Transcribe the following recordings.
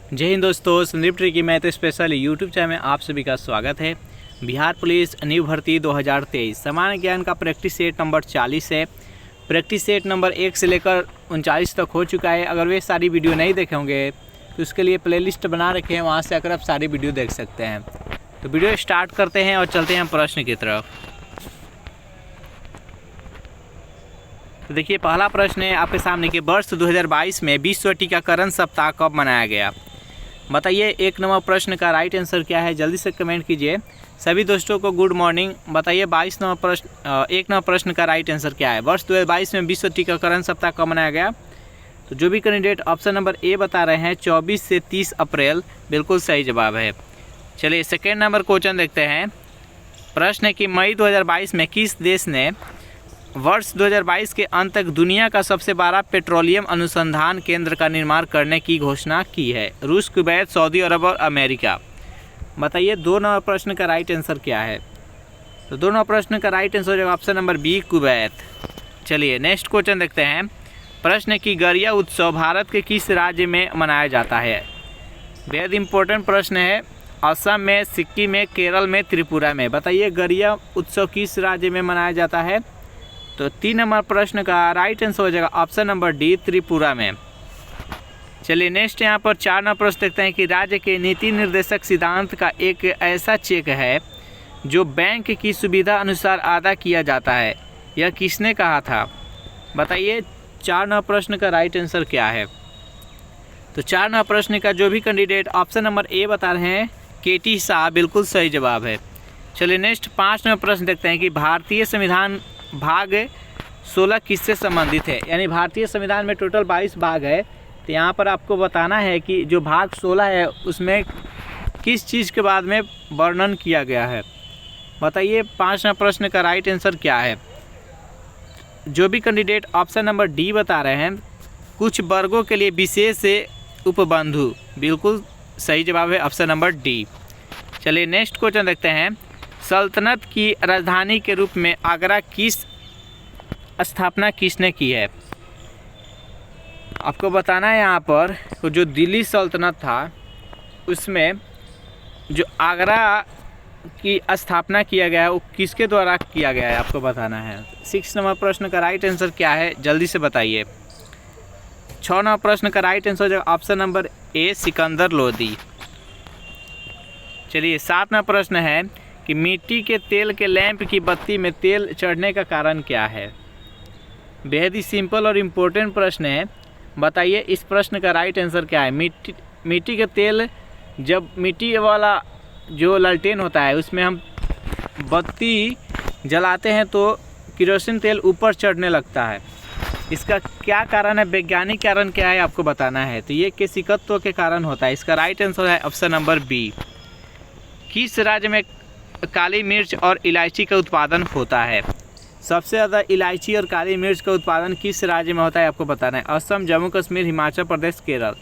जय हिंद दोस्तों, Sandeep tricky math special YouTube channel में आप सभी का स्वागत है। बिहार पुलिस न्यू भर्ती 2023 सामान्य ज्ञान का प्रैक्टिस सेट नंबर 40 है। प्रैक्टिस सेट नंबर 1 से लेकर 39 तक हो चुका है। अगर वे सारी वीडियो नहीं देखे होंगे तो उसके लिए प्लेलिस्ट बना रखे हैं, वहाँ से आकर आप सारी वीडियो देख सकते हैं। तो वीडियो स्टार्ट करते हैं और चलते हैं प्रश्न की तरफ। तो देखिए, पहला प्रश्न है आपके सामने कि वर्ष 2022 में विश्व टीकाकरण सप्ताह कब मनाया गया? बताइए। 1 नंबर प्रश्न का राइट आंसर क्या है, जल्दी से कमेंट कीजिए। सभी दोस्तों को गुड मॉर्निंग। बताइए 1 नंबर प्रश्न का राइट आंसर क्या है? वर्ष 2022 में विश्व टीकाकरण सप्ताह कब मनाया गया? तो जो भी कैंडिडेट ऑप्शन नंबर ए बता रहे हैं 24 से 30 अप्रैल बिल्कुल सही जवाब है। चलिए सेकेंड नंबर क्वेश्चन देखते हैं। प्रश्न है कि मई 2022 में किस देश ने वर्ष 2022 के अंत तक दुनिया का सबसे बड़ा पेट्रोलियम अनुसंधान केंद्र का निर्माण करने की घोषणा की है? रूस, कुवैत, सऊदी अरब और अमेरिका। बताइए 2 नंबर प्रश्न का राइट आंसर क्या है? तो 2 नंबर प्रश्न का राइट आंसर है ऑप्शन नंबर बी, कुवैत। चलिए नेक्स्ट क्वेश्चन देखते हैं। प्रश्न है कि गरिया उत्सव भारत के किस राज्य में मनाया जाता है? बेहद इंपॉर्टेंट प्रश्न है। असम में, सिक्किम में, केरल में, त्रिपुरा में। बताइए गरिया उत्सव किस राज्य में मनाया जाता है? तो 3 नंबर प्रश्न का राइट आंसर हो जाएगा ऑप्शन नंबर डी, त्रिपुरा में। चलिए नेक्स्ट यहाँ पर 4 नंबर प्रश्न देखते हैं कि राज्य के नीति निर्देशक सिद्धांत का एक ऐसा चेक है जो बैंक की सुविधा अनुसार अदा किया जाता है, यह किसने कहा था? बताइए 4 नंबर प्रश्न का राइट आंसर क्या है? तो 4 नंबर प्रश्न का जो भी कैंडिडेट ऑप्शन नंबर ए बता रहे हैं केटी शाह बिल्कुल सही जवाब है। चलिए नेक्स्ट 5 नंबर प्रश्न देखते हैं कि भारतीय संविधान भाग 16 किससे संबंधित है? यानी भारतीय संविधान में टोटल 22 भाग है, तो यहाँ पर आपको बताना है कि जो भाग 16 है उसमें किस चीज़ के बाद में वर्णन किया गया है। बताइए 5 नंबर प्रश्न का राइट आंसर क्या है? जो भी कैंडिडेट ऑप्शन नंबर डी बता रहे हैं कुछ वर्गों के लिए विशेष से उपबंधु, बिल्कुल सही जवाब है ऑप्शन नंबर डी। चलिए नेक्स्ट क्वेश्चन देखते हैं। सल्तनत की राजधानी के रूप में आगरा किस स्थापना किसने की है? आपको बताना है यहाँ पर जो दिल्ली सल्तनत था उसमें जो आगरा की स्थापना किया गया है वो किसके द्वारा किया गया है, आपको बताना है। 6 नंबर प्रश्न का राइट आंसर क्या है, जल्दी से बताइए। 6 नंबर प्रश्न का राइट आंसर जो option number A, Sikandar Lodi. चलिए 7 नंबर प्रश्न है कि मिट्टी के तेल के लैंप की बत्ती में तेल चढ़ने का कारण क्या है? बेहद ही सिंपल और इम्पोर्टेंट प्रश्न है। बताइए इस प्रश्न का राइट आंसर क्या है? मिट्टी के तेल, जब मिट्टी वाला जो लालटेन होता है उसमें हम बत्ती जलाते हैं तो केरोसिन तेल ऊपर चढ़ने लगता है। इसका क्या कारण है, वैज्ञानिक कारण क्या है आपको बताना है। तो ये केशिकत्व के कारण होता है। इसका राइट आंसर है ऑप्शन नंबर बी। किस राज्य में काली मिर्च और इलायची का उत्पादन होता है? सबसे ज़्यादा इलायची और काली मिर्च का उत्पादन किस राज्य में होता है आपको बताना है। असम, जम्मू कश्मीर, हिमाचल प्रदेश, केरल।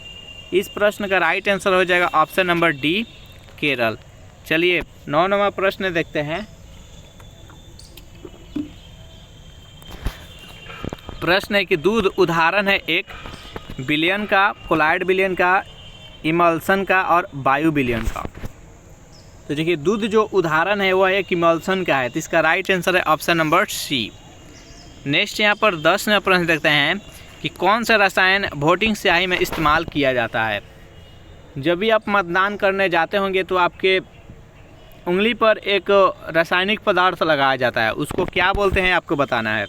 इस प्रश्न का राइट आंसर हो जाएगा ऑप्शन नंबर डी, केरल। चलिए 9 नंबर प्रश्न देखते हैं। प्रश्न है कि दूध उदाहरण है एक बिलियन का, कोलाइड बिलियन का, इमल्सन का और बायो बिलियन का। तो देखिए दूध जो उदाहरण है वो है कि इमल्सन का है, तो इसका राइट आंसर है ऑप्शन नंबर सी। नेक्स्ट यहाँ पर 10 नंबर प्रश्न देखते हैं कि कौन सा रसायन वोटिंग स्याही में इस्तेमाल किया जाता है? जब भी आप मतदान करने जाते होंगे तो आपके उंगली पर एक रासायनिक पदार्थ लगाया जाता है, उसको क्या बोलते हैं आपको बताना है।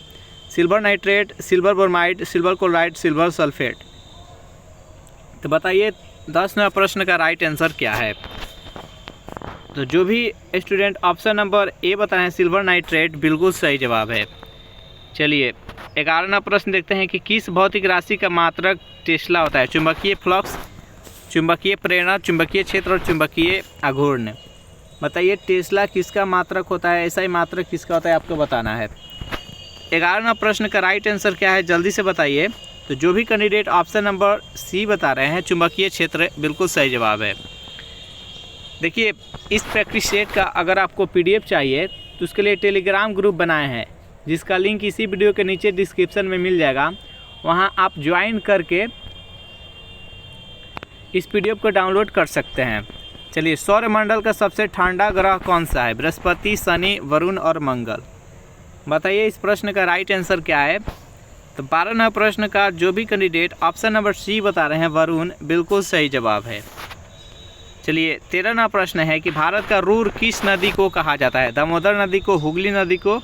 Silver nitrate, silver bromide, silver chloride, silver sulphate. तो बताइए 10 नंबर प्रश्न का राइट आंसर क्या है? तो जो भी स्टूडेंट ऑप्शन नंबर ए बताए हैं सिल्वर नाइट्रेट बिल्कुल सही जवाब है। चलिए 11 नंबर प्रश्न देखते हैं कि किस भौतिक राशि का मात्रक टेस्ला होता है? चुंबकीय फ्लक्स, चुंबकीय प्रेरणा, चुंबकीय क्षेत्र और चुंबकीय आघूर्ण। बताइए टेस्ला किसका मात्रक होता है, ऐसा ही मात्रक किसका होता है आपको बताना है। 11 नंबर प्रश्न का राइट आंसर क्या है, जल्दी से बताइए। तो जो भी कैंडिडेट ऑप्शन नंबर सी बता रहे हैं चुंबकीय क्षेत्र बिल्कुल सही जवाब है। देखिए इस प्रैक्टिस सेट का अगर आपको पीडीएफ चाहिए तो उसके लिए टेलीग्राम ग्रुप बनाए हैं जिसका लिंक इसी वीडियो के नीचे डिस्क्रिप्शन में मिल जाएगा। वहां आप ज्वाइन करके इस पीडीएफ को डाउनलोड कर सकते हैं। चलिए, सौरमंडल का सबसे ठंडा ग्रह कौन सा है? बृहस्पति, शनि, वरुण और मंगल। बताइए इस प्रश्न का राइट आंसर क्या है? तो 12वें प्रश्न का जो भी कैंडिडेट ऑप्शन नंबर सी बता रहे हैं वरुण, बिल्कुल सही जवाब है। चलिए, 13वां प्रश्न है कि भारत का रूर किस नदी को कहा जाता है? दामोदर नदी को, हुगली नदी को,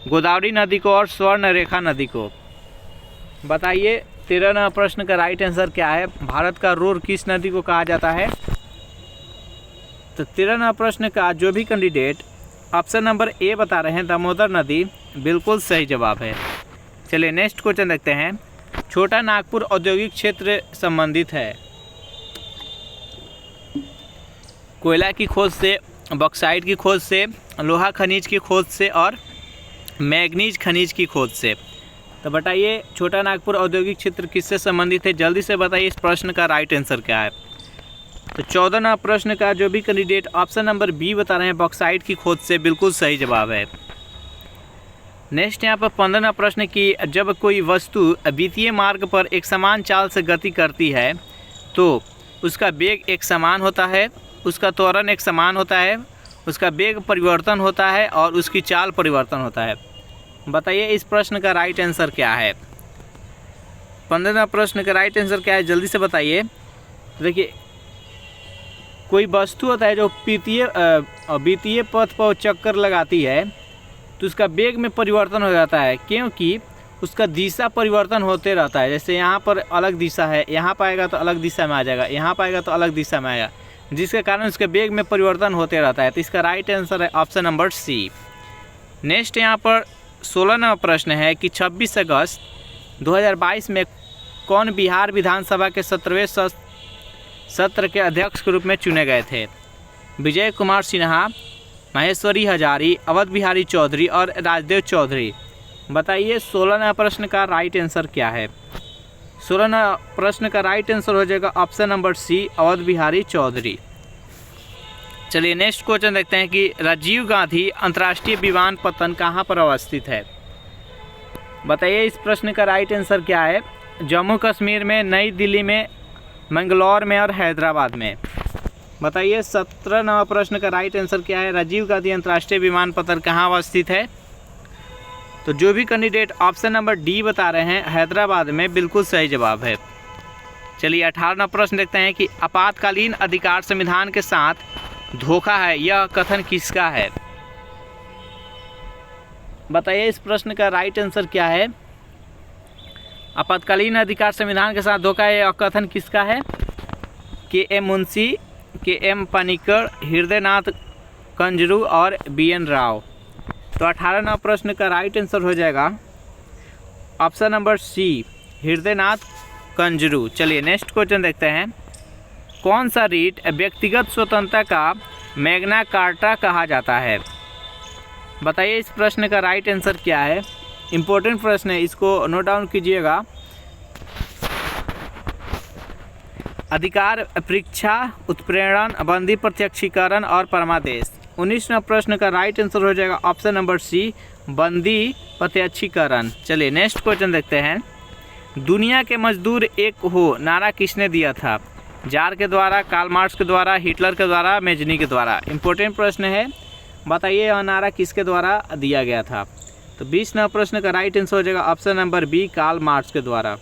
गोदावरी नदी को और स्वर्णरेखा नदी को। बताइए 13वां प्रश्न का राइट आंसर क्या है? भारत का रूर किस नदी को कहा जाता है? तो 13वां प्रश्न का जो भी कैंडिडेट ऑप्शन नंबर ए बता रहे हैं दामोदर नदी, बिल्कुल सही जवाब है। चलिए नेक्स्ट क्वेश्चन देखते हैं। छोटा नागपुर औद्योगिक क्षेत्र संबंधित है कोयला की खोज से, बॉक्साइट की खोज से, लोहा खनिज की खोज से और मैग्नीज खनिज की खोज से। तो बताइए छोटा नागपुर औद्योगिक क्षेत्र किससे संबंधित है? जल्दी से बताइए इस प्रश्न का राइट आंसर क्या है? तो 14वां प्रश्न का जो भी कैंडिडेट ऑप्शन नंबर बी बता रहे हैं बॉक्साइट की खोज से, बिल्कुल सही जवाब है। नेक्स्ट यहाँ पर 15वां प्रश्न की जब कोई वस्तु वित्तीय मार्ग पर एक समान चाल से गति करती है तो उसका वेग एक समान होता है, उसका त्वरण एक समान होता है, उसका वेग परिवर्तन होता है और उसकी चाल परिवर्तन होता है। बताइए इस प्रश्न का राइट आंसर क्या है? 15वां प्रश्न का राइट आंसर क्या है? जल्दी से बताइए। देखिए, कोई वस्तु होता है जो वित्तीय पथ पर चक्कर लगाती है तो उसका वेग में परिवर्तन हो जाता है, क्योंकि उसका दिशा परिवर्तन होते रहता है। जैसे यहाँ पर अलग दिशा है, यहाँ पाएगा तो अलग दिशा में आ जाएगा, यहाँ पाएगा तो अलग दिशा में आएगा, जिसके कारण उसके वेग में परिवर्तन होते रहता है। तो इसका राइट आंसर है ऑप्शन नंबर सी। नेक्स्ट यहाँ पर 16वां प्रश्न है कि 26 अगस्त 2022 में कौन बिहार विधानसभा के 17वें सत्र के अध्यक्ष के रूप में चुने गए थे? विजय कुमार सिन्हा, महेश्वरी हजारी, अवध बिहारी चौधरी और राजदेव चौधरी। बताइए 16वां प्रश्न का राइट आंसर क्या है? 16वां प्रश्न का राइट आंसर हो जाएगा option number C, Awadh Bihari Chaudhary. चलिए नेक्स्ट क्वेश्चन देखते हैं कि राजीव गांधी अंतर्राष्ट्रीय विमानपत्तन कहाँ पर अवस्थित है? बताइए इस प्रश्न का राइट आंसर क्या है? जम्मू कश्मीर में, नई दिल्ली में, मंगलौर में और हैदराबाद में। बताइए 17वां प्रश्न का राइट आंसर क्या है? राजीव गांधी अंतर्राष्ट्रीय विमानपत्तन कहाँ अवस्थित है? तो जो भी कैंडिडेट ऑप्शन नंबर डी बता रहे हैं हैदराबाद में, बिल्कुल सही जवाब है। चलिए 18वां प्रश्न देखते हैं कि आपातकालीन अधिकार संविधान के साथ धोखा है, यह कथन किसका है? बताइए इस प्रश्न का राइट आंसर क्या है? आपातकालीन अधिकार संविधान के साथ धोखा है, यह कथन किसका है? के.एम. मुंशी, के.एम. पानिकर, हृदयनाथ कंजरू और बी.एन. राव। तो 18वां प्रश्न का राइट आंसर हो जाएगा ऑप्शन नंबर सी, हृदयनाथ कंजरू। चलिए नेक्स्ट क्वेश्चन देखते हैं। कौन सा रीट व्यक्तिगत स्वतंत्रता का मैग्ना कार्टा कहा जाता है? बताइए इस प्रश्न का राइट आंसर क्या है? इम्पोर्टेंट प्रश्न है, इसको नोट डाउन कीजिएगा। अधिकार, परीक्षा, उत्प्रेरण, बंदी प्रत्यक्षीकरण और परमादेश। 19वां प्रश्न का राइट आंसर हो जाएगा ऑप्शन नंबर सी, बंदी प्रत्यक्षीकरण। चलिए नेक्स्ट क्वेश्चन देखते हैं। दुनिया के मजदूर एक हो नारा किसने दिया था? जार के द्वारा, कार्ल मार्क्स के द्वारा, हिटलर के द्वारा, मेजनी के द्वारा। इम्पोर्टेंट प्रश्न है, बताइए यह नारा किसके द्वारा दिया गया था? तो 20वां प्रश्न का राइट आंसर हो जाएगा option number B, Karl Marx के द्वारा।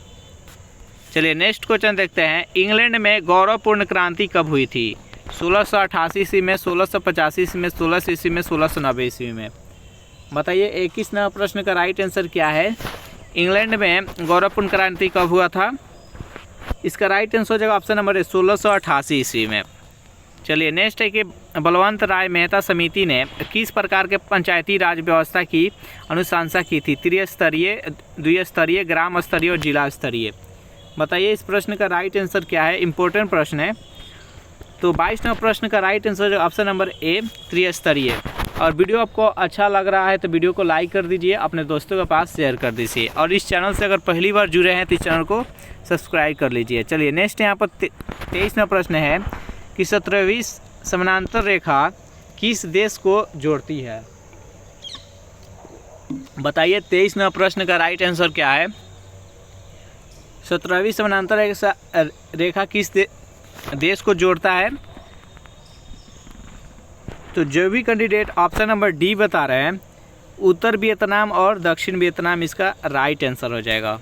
चलिए नेक्स्ट क्वेश्चन देखते हैं। इंग्लैंड में गौरवपूर्ण क्रांति कब हुई थी? 1688 ईस्वी में, 1685 ईस्वी में, 1600 ईस्वी में, 1690 ईस्वी में। बताइए 21वां प्रश्न का राइट आंसर क्या है? इंग्लैंड में गौरवपूर्ण क्रांति कब हुआ था? इसका राइट आंसर हो जाएगा ऑप्शन नंबर 1688 ईस्वी में। चलिए नेक्स्ट है कि बलवंत राय मेहता समिति ने किस प्रकार के पंचायती राज व्यवस्था की अनुशंसा की थी? त्रिस्तरीय, द्विस्तरीय, ग्राम स्तरीय और जिला स्तरीय। बताइए इस प्रश्न का राइट आंसर क्या है? इंपॉर्टेंट प्रश्न है। तो 22वां प्रश्न का राइट आंसर है ऑप्शन नंबर ए, त्रिस्तरीय। और वीडियो आपको अच्छा लग रहा है तो वीडियो को लाइक कर दीजिए, अपने दोस्तों के पास शेयर कर दीजिए, और इस चैनल से अगर पहली बार जुड़े हैं तो इस चैनल को सब्सक्राइब कर लीजिए। चलिए नेक्स्ट यहाँ पर 23वां प्रश्न है कि 17वीं समानांतर रेखा किस देश को जोड़ती है? बताइए 23वां प्रश्न का राइट आंसर क्या है? 17वीं समानांतर रेखा देश को जोड़ता है। तो जो भी कैंडिडेट ऑप्शन नंबर डी बता रहे हैं, उत्तर वियतनाम और दक्षिण वियतनाम इसका राइट आंसर हो जाएगा।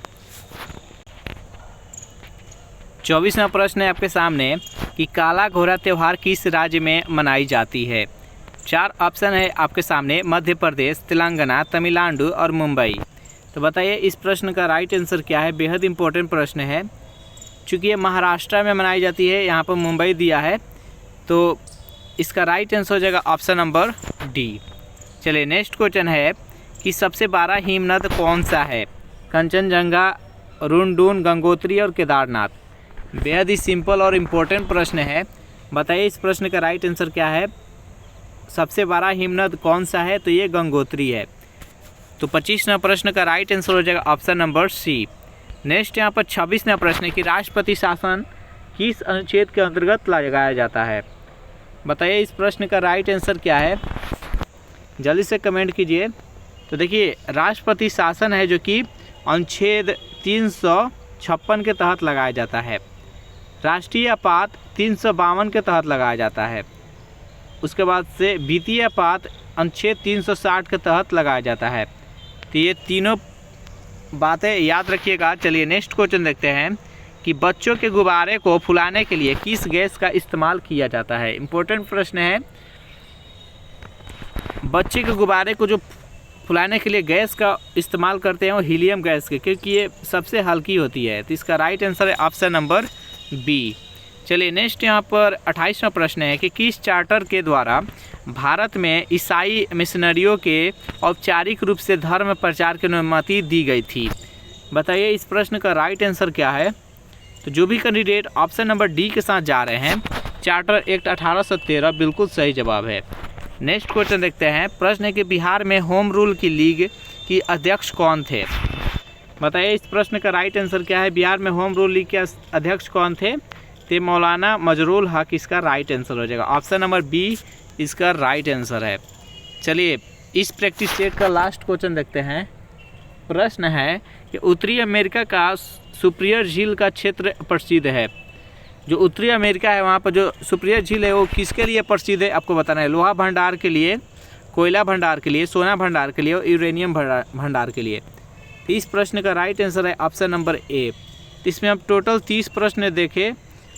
24वां प्रश्न है आपके सामने कि काला घोड़ा त्यौहार किस राज्य में मनाई जाती है। 4 ऑप्शन है आपके सामने, मध्य प्रदेश, तेलंगाना, तमिलनाडु और मुंबई। तो बताइए इस प्रश्न का राइट आंसर क्या है। बेहद इंपॉर्टेंट प्रश्न है, चूँकि ये महाराष्ट्र में मनाई जाती है, यहाँ पर मुंबई दिया है, तो इसका राइट आंसर हो जाएगा ऑप्शन नंबर डी। चलिए नेक्स्ट क्वेश्चन है कि सबसे बड़ा हिमनद कौन सा है। कंचनजंगा, रुनडुन, गंगोत्री और केदारनाथ। बेहद ही सिंपल और इम्पोर्टेंट प्रश्न है। बताइए इस प्रश्न का राइट आंसर क्या है। सबसे बड़ा हिमनद कौन सा है, तो ये गंगोत्री है। तो 25वां प्रश्न का राइट आंसर हो जाएगा ऑप्शन नंबर सी। नेक्स्ट यहाँ पर 26वां प्रश्न है कि राष्ट्रपति शासन किस अनुच्छेद के अंतर्गत लगाया जाता है। बताइए इस प्रश्न का राइट आंसर क्या है, जल्दी से कमेंट कीजिए। तो देखिए राष्ट्रपति शासन है जो कि अनुच्छेद 356 के तहत लगाया जाता है। राष्ट्रीय आपात 352 के तहत लगाया जाता है। उसके बाद से वित्तीय आपात अनुच्छेद 360 के तहत लगाया जाता है। तो ये तीनों बातें याद रखिएगा। चलिए नेक्स्ट क्वेश्चन देखते हैं कि बच्चों के गुब्बारे को फुलाने के लिए किस गैस का इस्तेमाल किया जाता है। इम्पोर्टेंट प्रश्न है। बच्चे के गुब्बारे को जो फुलाने के लिए गैस का इस्तेमाल करते हैं वो हीलियम गैस के, क्योंकि ये सबसे हल्की होती है। तो इसका राइट आंसर है ऑप्शन नंबर बी। चलिए नेक्स्ट यहाँ पर 28वां प्रश्न है कि किस चार्टर के द्वारा भारत में ईसाई मिशनरियों के औपचारिक रूप से धर्म प्रचार की अनुमति दी गई थी। बताइए इस प्रश्न का राइट आंसर क्या है। तो जो भी कैंडिडेट ऑप्शन नंबर डी के साथ जा रहे हैं, चार्टर एक्ट 1813 बिल्कुल सही जवाब है। नेक्स्ट क्वेश्चन देखते हैं। प्रश्न है कि बिहार में होम रूल की लीग की अध्यक्ष कौन थे। बताइए इस प्रश्न का राइट आंसर क्या है। बिहार में होम रूल लीग के अध्यक्ष कौन थे। तो मौलाना मजरूल हक इसका राइट आंसर हो जाएगा। ऑप्शन नंबर बी इसका राइट आंसर है। चलिए इस प्रैक्टिस सेट का लास्ट क्वेश्चन देखते हैं। प्रश्न है कि उत्तरी अमेरिका का सुपीरियर झील का क्षेत्र प्रसिद्ध है। जो उत्तरी अमेरिका है वहाँ पर जो सुपीरियर झील है वो किसके लिए प्रसिद्ध है आपको बताना है। लोहा भंडार के लिए, कोयला भंडार के लिए, सोना भंडार के लिए और यूरेनियम भंडार के लिए। तो इस प्रश्न का राइट आंसर है ऑप्शन नंबर ए। इसमें आप टोटल 30 प्रश्न देखे,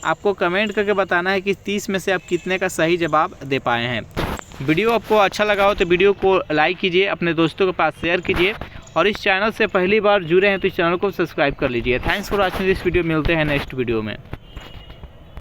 आपको कमेंट करके बताना है कि 30 में से आप कितने का सही जवाब दे पाए हैं। वीडियो आपको अच्छा लगा हो तो वीडियो को लाइक कीजिए, अपने दोस्तों के पास शेयर कीजिए और इस चैनल से पहली बार जुड़े हैं तो इस चैनल को सब्सक्राइब कर लीजिए। Thanks for watching this video. मिलते हैं नेक्स्ट वीडियो में।